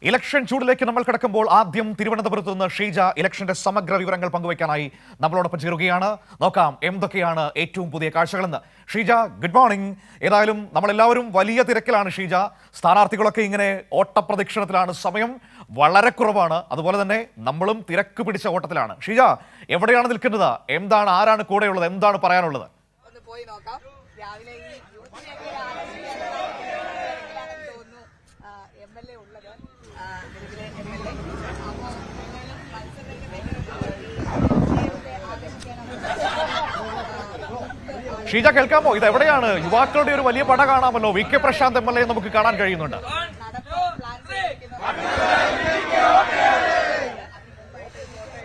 Election ചൂടിലേക്ക് നമ്മൾ കിടക്കുമ്പോൾ ആദ്യം തിരുവനന്തപുരത്ത് നിന്ന് ഷീജ ഇലക്ഷന്റെ സമഗ്ര വിവരങ്ങൾ പങ്കുവയ്ക്കാനായി നമ്മളോടൊപ്പം ചേരുകയാണ്. നോക്കാം എന്തൊക്കെയാണ് ഏറ്റവും പുതിയ കാഴ്ചകളെന്ന്. Sheeja, good morning. ഏതായാലും നമ്മളെല്ലാവരും വലിയ തിരക്കിലാണ് ഷീജ. സ്ഥാനാർത്ഥികളൊക്കെ ഇങ്ങനെ ഓട്ടപ്രദക്ഷിണത്തിലാണ്, സമയം വളരെ കുറവാണ്. അതുപോലെ തന്നെ നമ്മളും തിരക്ക് പിടിച്ച ഓട്ടത്തിലാണ്. ഷീജ, എവിടെയാണ് നിൽക്കുന്നത്? എന്താണ്, ആരാണ് കൂടെയുള്ളത്? എന്താണ് പറയാനുള്ളത്? പോയി നോക്കാം. രാവിലെ ഈ MLA ഉള്ളത് നിലവിലെ MLA അപ്പോൾ ഷീജ, കേൾക്കാമോ? ഇത് എവിടെയാണ്? യുവാക്കളുടെ ഒരു വലിയ പട കാണാമല്ലോ. VK പ്രശാന്ത് MLA നമുക്ക് കാണാൻ കഴിയുന്നുണ്ട്.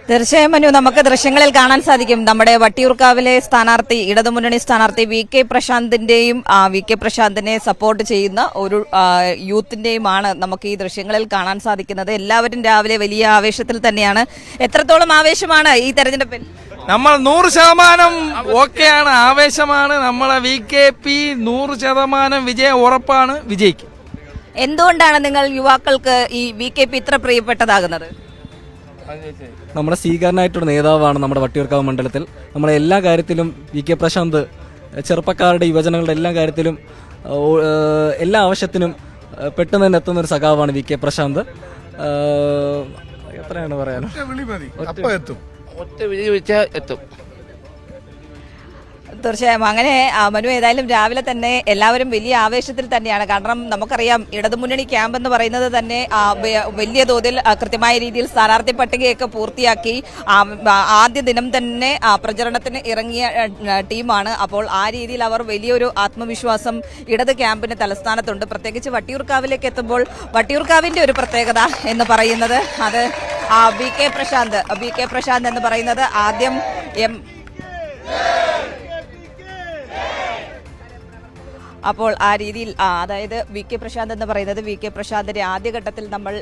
തീർച്ചയായും മനു, നമുക്ക് ദൃശ്യങ്ങളിൽ കാണാൻ സാധിക്കും നമ്മുടെ വട്ടിയൂർക്കാവിലെ സ്ഥാനാർത്ഥി, ഇടതുമുന്നണി സ്ഥാനാർത്ഥി VK പ്രശാന്തിന്റെയും VK പ്രശാന്തിനെ സപ്പോർട്ട് ചെയ്യുന്ന ഒരു യൂത്തിന്റെയുമാണ് നമുക്ക് ഈ ദൃശ്യങ്ങളിൽ കാണാൻ സാധിക്കുന്നത്. എല്ലാവരും രാവിലെ വലിയ ആവേശത്തിൽ തന്നെയാണ്. എത്രത്തോളം ആവേശമാണ് ഈ തെരഞ്ഞെടുപ്പിൽ? നമ്മൾ 100% ഓക്കെയാണ്, ആവേശമാണ്. നമ്മളെ VKP 100% വിജയം ഉറപ്പാണ്, വിജയിക്കും. എന്തുകൊണ്ടാണ് നിങ്ങൾ യുവാക്കൾക്ക് ഈ VKP ഇത്ര പ്രിയപ്പെട്ടതാകുന്നത്? നമ്മുടെ സ്വീകാരനായിട്ടുള്ള നേതാവാണ് നമ്മുടെ വട്ടിയൂർക്കാവ് മണ്ഡലത്തിൽ. നമ്മുടെ എല്ലാ കാര്യത്തിലും VK പ്രശാന്ത് ചെറുപ്പക്കാരുടെ യുവജനങ്ങളുടെ എല്ലാ കാര്യത്തിലും എല്ലാ ആവശ്യത്തിനും പെട്ടെന്ന് തന്നെ എത്തുന്ന ഒരു സഖാവാണ് VK പ്രശാന്ത്. എത്രയാണ് പറയാൻ? ഒറ്റ വിജയിച്ചാൽ എത്തും. തീർച്ചയായും അങ്ങനെ മനു, ഏതായാലും രാവിലെ തന്നെ എല്ലാവരും വലിയ ആവേശത്തിൽ തന്നെയാണ്. കാരണം നമുക്കറിയാം, ഇടതുമുന്നണി ക്യാമ്പ് എന്ന് പറയുന്നത് തന്നെ വലിയ തോതിൽ കൃത്യമായ രീതിയിൽ സ്ഥാനാർത്ഥി പട്ടികയൊക്കെ പൂർത്തിയാക്കി ആദ്യ ദിനം തന്നെ പ്രചരണത്തിന് ഇറങ്ങിയ ടീമാണ്. അപ്പോൾ ആ രീതിയിൽ അവർ വലിയൊരു ആത്മവിശ്വാസം ഇടത് ക്യാമ്പിന് തലസ്ഥാനത്തുണ്ട്. പ്രത്യേകിച്ച് വട്ടിയൂർക്കാവിലേക്ക് എത്തുമ്പോൾ വട്ടിയൂർക്കാവിന്റെ ഒരു പ്രത്യേകത എന്ന് പറയുന്നത് അത് VK പ്രശാന്ത് എന്ന് പറയുന്നത് ആദ്യം അപ്പോൾ ആ രീതിയിൽ അതായത് VK പ്രശാന്ത് എന്ന് പറയുന്നത് VK പ്രശാന്തിന്റെ ആദ്യഘട്ടത്തിൽ നമ്മൾ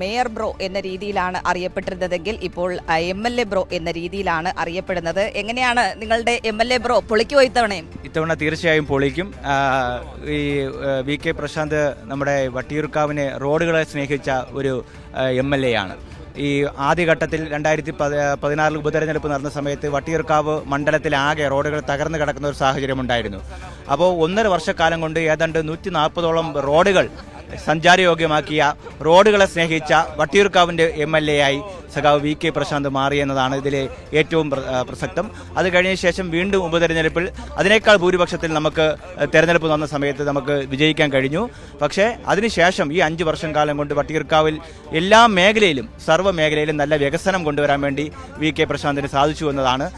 മേയർ ബ്രോ എന്ന രീതിയിലാണ് അറിയപ്പെട്ടിരുന്നതെങ്കിൽ ഇപ്പോൾ MLA ബ്രോ എന്ന രീതിയിലാണ് അറിയപ്പെടുന്നത്. എങ്ങനെയാണ് നിങ്ങളുടെ MLA ബ്രോ? പൊളിക്കുമോ ഇത്തവണ? തീർച്ചയായും പൊളിക്കും. ഈ VK പ്രശാന്ത് നമ്മുടെ വട്ടിയൂർക്കാവിനെ റോഡുകളെ സ്നേഹിച്ച ഒരു MLA ആണ്. ഈ ആദ്യഘട്ടത്തിൽ 2016 ഉപതെരഞ്ഞെടുപ്പ് നടന്ന സമയത്ത് വട്ടിയൂർക്കാവ് മണ്ഡലത്തിലാകെ റോഡുകൾ തകർന്നു കിടക്കുന്ന ഒരു സാഹചര്യമുണ്ടായിരുന്നു. അപ്പോൾ 1.5 വർഷക്കാലം കൊണ്ട് ഏതാണ്ട് 140ഓളം റോഡുകൾ സഞ്ചാരയോഗ്യമാക്കിയ, റോഡുകളെ സ്നേഹിച്ച വട്ടിയൂർക്കാവിൻ്റെ MLA ആയി സഖാവ് VK പ്രശാന്ത് മാറിയെന്നതാണ് ഇതിലെ ഏറ്റവും പ്രസക്തം. അത് കഴിഞ്ഞ ശേഷം വീണ്ടും ഉപതെരഞ്ഞെടുപ്പിൽ അതിനേക്കാൾ ഭൂരിപക്ഷത്തിൽ നമുക്ക് തെരഞ്ഞെടുപ്പ് നടന്ന സമയത്ത് നമുക്ക് വിജയിക്കാൻ കഴിഞ്ഞു. പക്ഷേ അതിനുശേഷം ഈ 5 വർഷം കാലം കൊണ്ട് വട്ടിയൂർക്കാവിൽ എല്ലാ മേഖലയിലും, സർവ്വ മേഖലയിലും നല്ല വികസനം കൊണ്ടുവരാൻ വേണ്ടി VK പ്രശാന്തിന് സാധിച്ചു എന്നതാണ്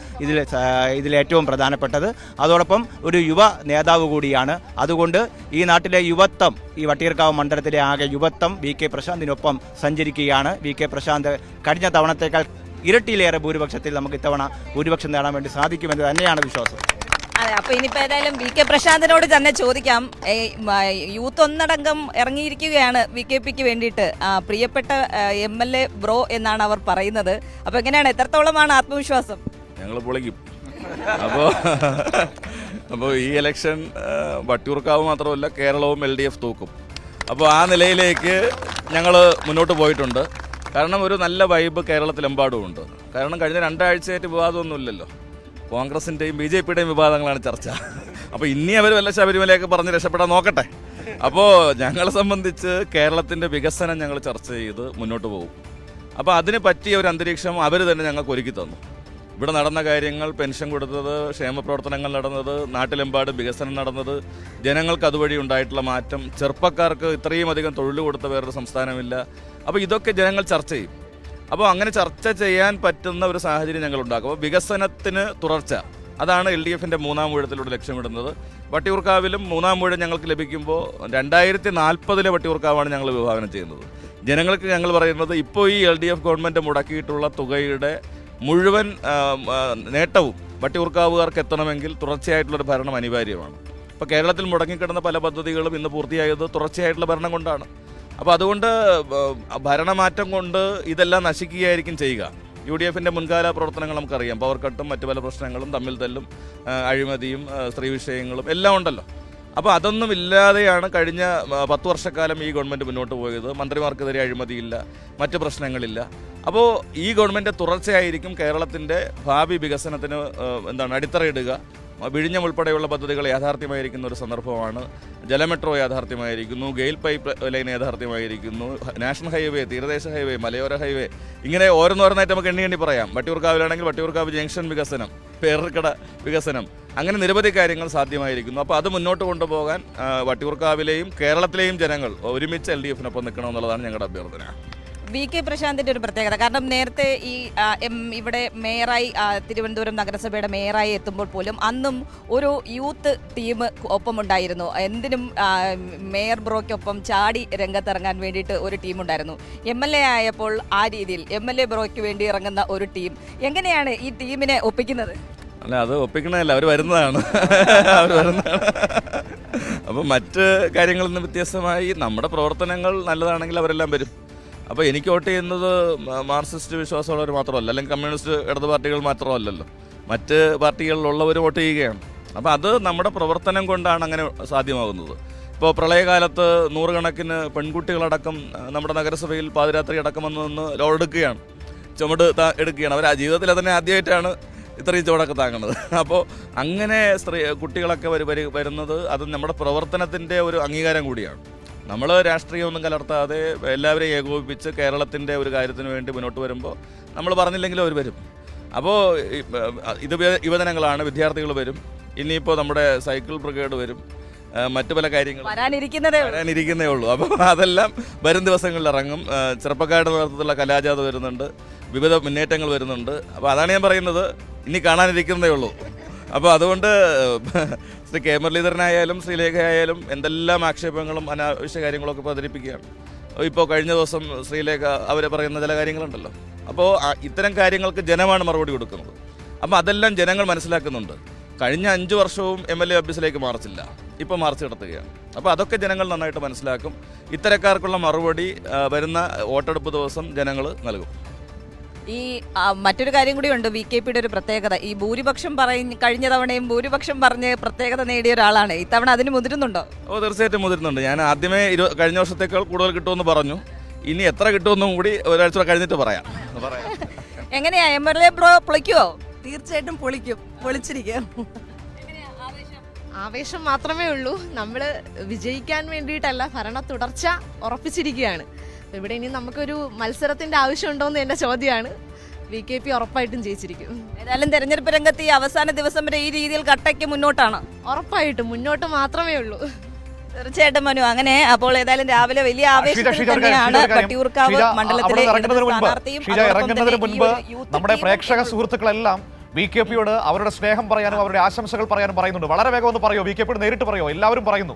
ഇതിലേറ്റവും പ്രധാനപ്പെട്ടത്. അതോടൊപ്പം ഒരു യുവ നേതാവ് കൂടിയാണ്. അതുകൊണ്ട് ഈ നാട്ടിലെ യുവത്വം, ഈ വട്ടിയൂർക്കാവ് മണ്ഡലത്തിലെ ആകെ യുവത്വം VK പ്രശാന്തിനൊപ്പം സഞ്ചരിക്കുകയാണ്. VK പ്രശാന്ത് കഴിഞ്ഞ തവണത്തേക്കാൾ ഇരട്ടിയിലേറെ ഭൂരിപക്ഷത്തിൽ നമുക്ക് ഇത്തവണ ഭൂരിപക്ഷം നേടാൻ വേണ്ടി സാധിക്കുമെന്ന് തന്നെയാണ് വിശ്വാസം. അതെ, അപ്പൊ ഇനിയിപ്പോ ഏതായാലും VK പ്രശാന്തിനോട് തന്നെ ചോദിക്കാം. യൂത്ത് ഒന്നടങ്കം ഇറങ്ങിയിരിക്കുകയാണ് VKPക്ക് വേണ്ടിയിട്ട്. പ്രിയപ്പെട്ട MLA ബ്രോ എന്നാണ് അവർ പറയുന്നത്. അപ്പൊ എങ്ങനെയാണ്, എത്രത്തോളമാണ് ആത്മവിശ്വാസം? ഞങ്ങൾ പൊളിക്കും. അപ്പോൾ ഈ ഇലക്ഷൻ വട്ടിയൂർക്കാവ് മാത്രമല്ല, കേരളവും LDF തൂക്കും. അപ്പോൾ ആ നിലയിലേക്ക് ഞങ്ങൾ മുന്നോട്ട് പോയിട്ടുണ്ട്. കാരണം ഒരു നല്ല വൈബ് കേരളത്തിലെമ്പാടും ഉണ്ട്. കാരണം കഴിഞ്ഞ 2 ആഴ്ചയായിട്ട് വിവാദമൊന്നുമില്ലല്ലോ. കോൺഗ്രസിൻ്റെയും BJPയുടെയും വിവാദങ്ങളാണ് ചർച്ച. അപ്പോൾ ഇനി അവർ വല്ല ശബരിമലയൊക്കെ പറഞ്ഞ് രക്ഷപ്പെടാൻ നോക്കട്ടെ. അപ്പോൾ ഞങ്ങളെ സംബന്ധിച്ച് കേരളത്തിൻ്റെ വികസനം ഞങ്ങൾ ചർച്ച ചെയ്ത് മുന്നോട്ട് പോകും. അപ്പോൾ അതിന് പറ്റിയ ഒരു അന്തരീക്ഷം അവർ തന്നെ ഞങ്ങൾക്ക് ഒരുക്കി തന്നു. ഇവിടെ നടന്ന കാര്യങ്ങൾ, പെൻഷൻ കൊടുത്തത്, ക്ഷേമപ്രവർത്തനങ്ങൾ നടന്നത്, നാട്ടിലെമ്പാടും വികസനം നടന്നത്, ജനങ്ങൾക്ക് അതുവഴി ഉണ്ടായിട്ടുള്ള മാറ്റം, ചെറുപ്പക്കാർക്ക് ഇത്രയും അധികം തൊഴിൽ കൊടുത്ത വേറൊരു സംസ്ഥാനമില്ല. അപ്പോൾ ഇതൊക്കെ ജനങ്ങൾ ചർച്ച ചെയ്യും. അപ്പോൾ അങ്ങനെ ചർച്ച ചെയ്യാൻ പറ്റുന്ന ഒരു സാഹചര്യം ഞങ്ങൾ ഉണ്ടാക്കും. അപ്പോൾ വികസനത്തിന് തുടർച്ച, അതാണ് LDFൻ്റെ 3-ാം ഊഴത്തിലൂടെ ലക്ഷ്യമിടുന്നത്. വട്ടിയൂർക്കാവിലും 3-ാം ഊഴം ഞങ്ങൾക്ക് ലഭിക്കുമ്പോൾ 2040 വട്ടിയൂർക്കാവാണ് ഞങ്ങൾ വിഭാവനം ചെയ്യുന്നത്. ജനങ്ങൾക്ക് ഞങ്ങൾ പറയുന്നത്, ഇപ്പോൾ ഈ LDF ഗവൺമെൻറ് മുടക്കിയിട്ടുള്ള തുകയുടെ മുഴുവൻ നേട്ടവും വട്ടിയൂർക്കാവുകാർക്ക് എത്തണമെങ്കിൽ തുടർച്ചയായിട്ടുള്ളൊരു ഭരണം അനിവാര്യമാണ്. ഇപ്പോൾ കേരളത്തിൽ മുടങ്ങിക്കിടന്ന പല പദ്ധതികളും ഇന്ന് പൂർത്തിയായത് തുടർച്ചയായിട്ടുള്ള ഭരണം കൊണ്ടാണ്. അപ്പോൾ അതുകൊണ്ട് ഭരണമാറ്റം കൊണ്ട് ഇതെല്ലാം നശിക്കുകയായിരിക്കും ചെയ്യുക. UDFൻ്റെ മുൻകാല പ്രവർത്തനങ്ങൾ നമുക്കറിയാം. പവർ കട്ടും മറ്റു പല പ്രശ്നങ്ങളും, തമ്മിൽ തല്ലും, അഴിമതിയും, സ്ത്രീ വിഷയങ്ങളും എല്ലാം ഉണ്ടല്ലോ. അപ്പോൾ അതൊന്നും ഇല്ലാതെയാണ് കഴിഞ്ഞ 10 വർഷക്കാലം ഈ ഗവൺമെൻറ് മുന്നോട്ട് പോയത്. മന്ത്രിമാർക്കെതിരെ അഴിമതിയില്ല, മറ്റ് പ്രശ്നങ്ങളില്ല. അപ്പോൾ ഈ ഗവൺമെൻറ് തുടർച്ചയായിരിക്കും കേരളത്തിൻ്റെ ഭാവി വികസനത്തിന് അടിത്തറയിടുക. വിഴിഞ്ഞം ഉൾപ്പെടെയുള്ള പദ്ധതികൾ യാഥാർത്ഥ്യമായിരിക്കുന്ന ഒരു സന്ദർഭമാണ്. ജലമെട്രോ യാഥാർത്ഥ്യമായിരിക്കുന്നു, ഗെയിൽ പൈപ്പ് ലൈൻ യാഥാർത്ഥ്യമായിരിക്കുന്നു, നാഷണൽ ഹൈവേ, തീരദേശ ഹൈവേ, മലയോര ഹൈവേ, ഇങ്ങനെ ഓരോന്നോരോന്നായിട്ട് നമുക്ക് എണ്ണി പറയാം. വട്ടിയൂർക്കാവിലാണെങ്കിൽ വട്ടിയൂർക്കാവ് ജംഗ്ഷൻ വികസനം, പേരർക്കട വികസനം, അങ്ങനെ നിരവധി കാര്യങ്ങൾ സാധ്യമായിരിക്കുന്നു. അപ്പോൾ അത് മുന്നോട്ട് കൊണ്ടുപോകാൻ വട്ടിയൂർക്കാവിലെയും കേരളത്തിലെയും ജനങ്ങൾ ഒരുമിച്ച് LDF-നൊപ്പം നിൽക്കണമെന്നുള്ളതാണ് ഞങ്ങളുടെ അഭ്യർത്ഥന. VK പ്രശാന്തിന്റെ ഒരു പ്രത്യേകത, കാരണം നേരത്തെ ഈ ഇവിടെ മേയറായി തിരുവനന്തപുരം നഗരസഭയുടെ മേയറായി എത്തുമ്പോൾ പോലും അന്നും ഒരു യൂത്ത് ടീം ഒപ്പമുണ്ടായിരുന്നു. എന്തിനും മേയർ ബ്രോയ്ക്കൊപ്പം ചാടി രംഗത്തിറങ്ങാൻ വേണ്ടിയിട്ട് ഒരു ടീമുണ്ടായിരുന്നു. MLA ആയപ്പോൾ ആ രീതിയിൽ MLA ബ്രോയ്ക്ക് വേണ്ടി ഇറങ്ങുന്ന ഒരു ടീം. എങ്ങനെയാണ് ഈ ടീമിനെ ഒപ്പിക്കുന്നത്? അല്ല, അത് ഒപ്പിക്കണമല്ല, അവർ വരുന്നതാണ്. അവർ വരുന്നതാണ്. അപ്പോൾ മറ്റ് കാര്യങ്ങളിൽ നിന്ന് വ്യത്യസ്തമായി നമ്മുടെ പ്രവർത്തനങ്ങൾ നല്ലതാണെങ്കിൽ അവരെല്ലാം വരും. അപ്പോൾ എനിക്ക് വോട്ട് ചെയ്യുന്നത് മാർക്സിസ്റ്റ് വിശ്വാസമുള്ളവർ മാത്രമല്ല, അല്ലെങ്കിൽ കമ്മ്യൂണിസ്റ്റ് ഇടത് പാർട്ടികൾ മാത്രമല്ലല്ലോ, മറ്റ് പാർട്ടികളിലുള്ളവർ വോട്ട് ചെയ്യുകയാണ്. അപ്പോൾ അത് നമ്മുടെ പ്രവർത്തനം കൊണ്ടാണ് അങ്ങനെ സാധ്യമാകുന്നത്. ഇപ്പോൾ പ്രളയകാലത്ത് നൂറുകണക്കിന് പെൺകുട്ടികളടക്കം നമ്മുടെ നഗരസഭയിൽ പാതിരാത്രി അടക്കം വന്ന് നിന്ന് ലോഡെടുക്കുകയാണ്, ചുമട് എടുക്കുകയാണ്. അവർ ആ ജീവിതത്തിൽ തന്നെ ആദ്യമായിട്ടാണ് ഇത്രയും ചുവടൊക്കെ താങ്ങുന്നത്. അപ്പോൾ അങ്ങനെ കുട്ടികളൊക്കെ വരുന്നത് അത് നമ്മുടെ പ്രവർത്തനത്തിൻ്റെ ഒരു അംഗീകാരം കൂടിയാണ്. നമ്മൾ രാഷ്ട്രീയമൊന്നും കലർത്താതെ എല്ലാവരെയും ഏകോപിപ്പിച്ച് കേരളത്തിൻ്റെ ഒരു കാര്യത്തിന് വേണ്ടി മുന്നോട്ട് വരുമ്പോൾ നമ്മൾ പറഞ്ഞില്ലെങ്കിലും അവർ വരും. അപ്പോൾ ഇത് യുവജനങ്ങളാണ്, വിദ്യാർത്ഥികൾ വരും, ഇനിയിപ്പോൾ നമ്മുടെ സൈക്കിൾ ബ്രിഗേഡ് വരും, മറ്റു പല കാര്യങ്ങളും വരാനിരിക്കുന്നേ ഉള്ളൂ. അപ്പോൾ അതെല്ലാം വരും ദിവസങ്ങളിൽ ഇറങ്ങും. ചെറുപ്പക്കാരുടെ നേതൃത്വത്തിലുള്ള കലാജാഥ വരുന്നുണ്ട്, വിവിധ മുന്നേറ്റങ്ങൾ വരുന്നുണ്ട്. അപ്പോൾ അതാണ് ഞാൻ പറയുന്നത്, ഇനി കാണാനിരിക്കുന്നതേ ഉള്ളൂ. അപ്പോൾ അതുകൊണ്ട് ശ്രീ കെ മുരളീധരനായാലും ശ്രീലേഖയായാലും എന്തെല്ലാം ആക്ഷേപങ്ങളും അനാവശ്യ കാര്യങ്ങളൊക്കെ പ്രചരിപ്പിക്കുകയാണ്. ഇപ്പോൾ കഴിഞ്ഞ ദിവസം ശ്രീലേഖ അവർ പറയുന്ന ചില കാര്യങ്ങളുണ്ടല്ലോ. അപ്പോൾ ഇത്തരം കാര്യങ്ങൾക്ക് ജനമാണ് മറുപടി കൊടുക്കുന്നത്. അപ്പോൾ അതെല്ലാം ജനങ്ങൾ മനസ്സിലാക്കുന്നുണ്ട്. കഴിഞ്ഞ 5 വർഷവും MLA ഓഫീസിലേക്ക് മാർച്ചില്ല, ഇപ്പോൾ മാർച്ച് നടത്തുകയാണ്. അപ്പോൾ അതൊക്കെ ജനങ്ങൾ നന്നായിട്ട് മനസ്സിലാക്കും. ഇത്തരക്കാർക്കുള്ള മറുപടി വരുന്ന വോട്ടെടുപ്പ് ദിവസം ജനങ്ങൾ നൽകും. ഈ മറ്റൊരു കാര്യം കൂടിയുണ്ട്, VKPയുടെ ഒരു പ്രത്യേകത. ഈ ഭൂരിപക്ഷം കഴിഞ്ഞ തവണയും ഭൂരിപക്ഷം പറഞ്ഞ് പ്രത്യേകത നേടിയ ഒരാളാണ്. ഇത്തവണ അതിന് മുതിരുന്നുണ്ടോ? തീർച്ചയായിട്ടും മുതിരുന്നുണ്ട്. ഞാൻ ആദ്യമേ കഴിഞ്ഞ വർഷത്തേക്കാൾ കൂടുതൽ കിട്ടുമെന്ന് പറഞ്ഞു. ഇനി എത്ര കിട്ടുമെന്നും കൂടി ഒരാഴ്ച കഴിഞ്ഞിട്ട് പറയാം. എങ്ങനെയാ MLA ബ്രോ പൊളിക്കുവോ? തീർച്ചയായിട്ടും പൊളിച്ചിരിക്കും. ആവേശം മാത്രമേ ഉള്ളൂ. നമ്മൾ വിജയിക്കാൻ വേണ്ടിയിട്ടല്ല, ഭരണ തുടർച്ച ഉറപ്പിച്ചിരിക്കുകയാണ്. ഇവിടെ ഇനി നമുക്കൊരു മത്സരത്തിന്റെ ആവശ്യമുണ്ടോയെന്ന് എൻ്റെ ചോദ്യമാണ്. VKP ഉറപ്പായിട്ടും ജയിച്ചിരിക്കും. ഏതായാലും തെരഞ്ഞെടുപ്പ് രംഗത്ത് ഈ അവസാന ദിവസം വരെ ഈ രീതിയിൽ കട്ടയ്ക്ക് മുന്നോട്ടാണ്. ഉറപ്പായിട്ടും മുന്നോട്ട് മാത്രമേ ഉള്ളൂ. തീർച്ചയായിട്ടും മനു. അങ്ങനെ അപ്പോൾ ഏതായാലും രാവിലെ വലിയ ആവേശത്തിൽ തന്നെയാണ് വട്ടിയൂർക്കാവ് മണ്ഡലത്തിലെ ഇറങ്ങുന്നതിന് മുൻപ് നമ്മുടെ പ്രേക്ഷക സുഹൃത്തുക്കളെല്ലാം VKPയോട് അവരുടെ സ്നേഹം പറയാനും അവരുടെ ആശംസകൾ പറയാനും പറയുന്നുണ്ട്. വളരെ വേഗം ഒന്ന് പറയോ, VKPയോട് നേരിട്ട് പറയോ? എല്ലാവരും പറയുന്നു.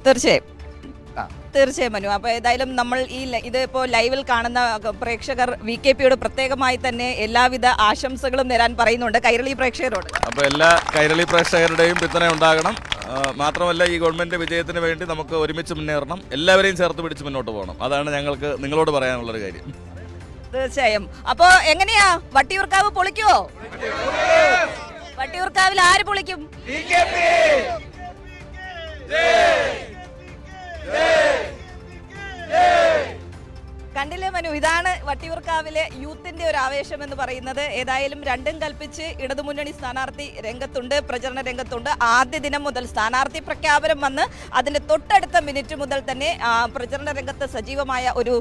തീർച്ചയായും മനു. അപ്പോൾ ഏതായാലും നമ്മൾ ഇതിപ്പോൾ ലൈവിൽ കാണുന്ന പ്രേക്ഷകർ VKPയോട് പ്രത്യേകമായി തന്നെ എല്ലാവിധ ആശംസകളും നേരാൻ പറയുന്നുണ്ട് കൈരളി പ്രേക്ഷകരോട്. അപ്പോൾ എല്ലാ കൈരളി പ്രേക്ഷകരുടെയും പിന്തുണ ഉണ്ടാകണം. മാത്രമല്ല ഈ ഗവൺമെന്റ് വിജയത്തിന് വേണ്ടി നമുക്ക് ഒരുമിച്ച് മുന്നേറണം, എല്ലാവരെയും ചേർത്ത് പിടിച്ച് മുന്നോട്ട് പോകണം. അതാണ് ഞങ്ങൾക്ക് നിങ്ങളോട് പറയാനുള്ളൊരു കാര്യം. തീർച്ചയായും. അപ്പോ എങ്ങനെയാ, വട്ടിയൂർക്കാവ് പൊളിക്കുവോ? വട്ടിയൂർക്കാവിൽ ആര് പൊളിക്കും? കണ്ടില്ലേ മനു, ഇതാണ് വട്ടിയൂർക്കാവിലെ യൂത്തിന്റെ ഒരു ആവേശം എന്ന് പറയുന്നത്. ഏതായാലും രണ്ടും കൽപ്പിച്ച് ഇടതുമുന്നണി സ്ഥാനാർത്ഥി രംഗത്തുണ്ട്, പ്രചരണ രംഗത്തുണ്ട്. ആദ്യ ദിനം മുതൽ സ്ഥാനാർത്ഥി പ്രഖ്യാപനം വന്ന് അതിന്റെ തൊട്ടടുത്ത മിനിറ്റ് മുതൽ തന്നെ പ്രചരണ രംഗത്ത് സജീവമായ ഒരു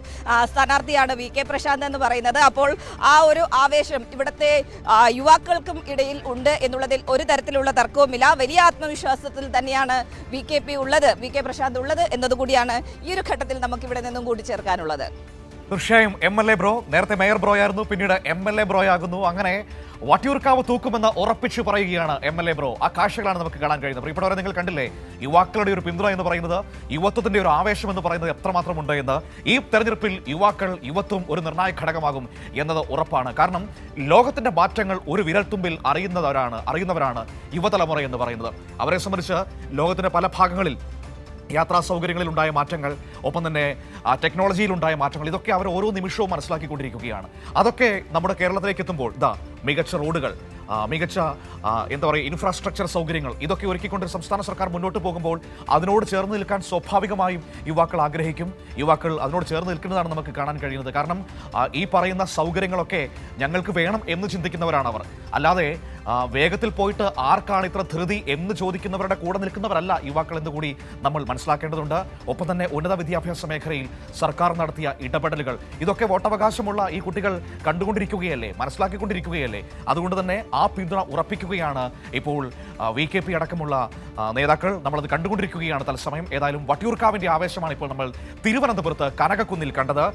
സ്ഥാനാർത്ഥിയാണ് VK പ്രശാന്ത് എന്ന് പറയുന്നത്. അപ്പോൾ ആ ഒരു ആവേശം ഇവിടുത്തെ യുവാക്കൾക്കും ഇടയിൽ ഉണ്ട് എന്നുള്ളതിൽ ഒരു തരത്തിലുള്ള തർക്കവുമില്ല. വലിയ ആത്മവിശ്വാസത്തിൽ തന്നെയാണ് VK പ്രശാന്ത് ഉള്ളത് എന്നതുകൂടിയാണ് ഈ ഒരു ഘട്ടത്തിൽ നമുക്ക് ഇവിടെ നിന്നും കൂട്ടിച്ചേർക്കാനുള്ളത്. തീർച്ചയായും MLA ബ്രോ, നേരത്തെ മേയർ ബ്രോ ആയിരുന്നു, പിന്നീട് MLA ബ്രോ ആകുന്നു. അങ്ങനെ വട്ടിയൂർക്കാവ് തൂക്കുമെന്ന് ഉറപ്പിച്ചു പറയുകയാണ് MLA ബ്രോ. ആ കാഴ്ചകളാണ് നമുക്ക് കാണാൻ കഴിയുന്നത്. പ്രിയപ്പെട്ടവരെ, നിങ്ങൾ കണ്ടില്ലേ യുവാക്കളുടെ ഒരു പിന്തുണ എന്ന് പറയുന്നത്, യുവത്വത്തിന്റെ ഒരു ആവേശം എന്ന് പറയുന്നത് എത്രമാത്രം ഉണ്ട് എന്ന്. ഈ തെരഞ്ഞെടുപ്പിൽ യുവത്വം ഒരു നിർണായക ഘടകമാകും എന്നത് ഉറപ്പാണ്. കാരണം ലോകത്തിന്റെ മാറ്റങ്ങൾ ഒരു വിരൽത്തുമ്പിൽ അറിയുന്നവരാണ് യുവതലമുറ എന്ന് പറയുന്നത്. അവരെ സംബന്ധിച്ച് ലോകത്തിന്റെ പല ഭാഗങ്ങളിൽ യാത്രാ സൗകര്യങ്ങളിലുണ്ടായ മാറ്റങ്ങൾ, ഒപ്പം തന്നെ ടെക്നോളജിയിലുണ്ടായ മാറ്റങ്ങൾ, ഇതൊക്കെ അവർ ഓരോ നിമിഷവും മനസ്സിലാക്കിക്കൊണ്ടിരിക്കുകയാണ്. അതൊക്കെ നമ്മുടെ കേരളത്തിലേക്ക് എത്തുമ്പോൾ മികച്ച റോഡുകൾ, മികച്ച എന്താ പറയുക ഇൻഫ്രാസ്ട്രക്ചർ സൗകര്യങ്ങൾ ഇതൊക്കെ ഒരുക്കിക്കൊണ്ട് സംസ്ഥാന സർക്കാർ മുന്നോട്ട് പോകുമ്പോൾ അതിനോട് ചേർന്ന് നിൽക്കാൻ സ്വാഭാവികമായും യുവാക്കൾ ആഗ്രഹിക്കും. യുവാക്കൾ അതിനോട് ചേർന്ന് നിൽക്കുന്നതാണ് നമുക്ക് കാണാൻ കഴിയുന്നത്. കാരണം ഈ പറയുന്ന സൗകര്യങ്ങളൊക്കെ ഞങ്ങൾക്ക് വേണം എന്ന് ചിന്തിക്കുന്നവരാണ് അവർ. അല്ലാതെ വേഗത്തിൽ പോയിട്ട് ആർക്കാണ് ഇത്ര ധൃതി എന്ന് ചോദിക്കുന്നവരുടെ കൂടെ നിൽക്കുന്നവരല്ല യുവാക്കൾ എന്ന് കൂടി നമ്മൾ മനസ്സിലാക്കേണ്ടതുണ്ട്. ഒപ്പം തന്നെ ഉന്നത വിദ്യാഭ്യാസ മേഖലയിൽ സർക്കാർ നടത്തിയ ഇടപെടലുകൾ ഇതൊക്കെ വോട്ടവകാശമുള്ള ഈ കുട്ടികൾ കണ്ടുകൊണ്ടിരിക്കുകയല്ലേ, മനസ്സിലാക്കിക്കൊണ്ടിരിക്കുകയല്ലേ. അതുകൊണ്ട് തന്നെ ആ പിന്തുണ ഉറപ്പിക്കുകയാണ് ഇപ്പോൾ VKP അടക്കമുള്ള നേതാക്കൾ. നമ്മളത് കണ്ടുകൊണ്ടിരിക്കുകയാണ് തത്സമയം. ഏതായാലും വട്ടിയൂർക്കാവിന്റെ ആവേശമാണ് ഇപ്പോൾ നമ്മൾ തിരുവനന്തപുരത്ത് കനകക്കുന്നിൽ കണ്ടത്.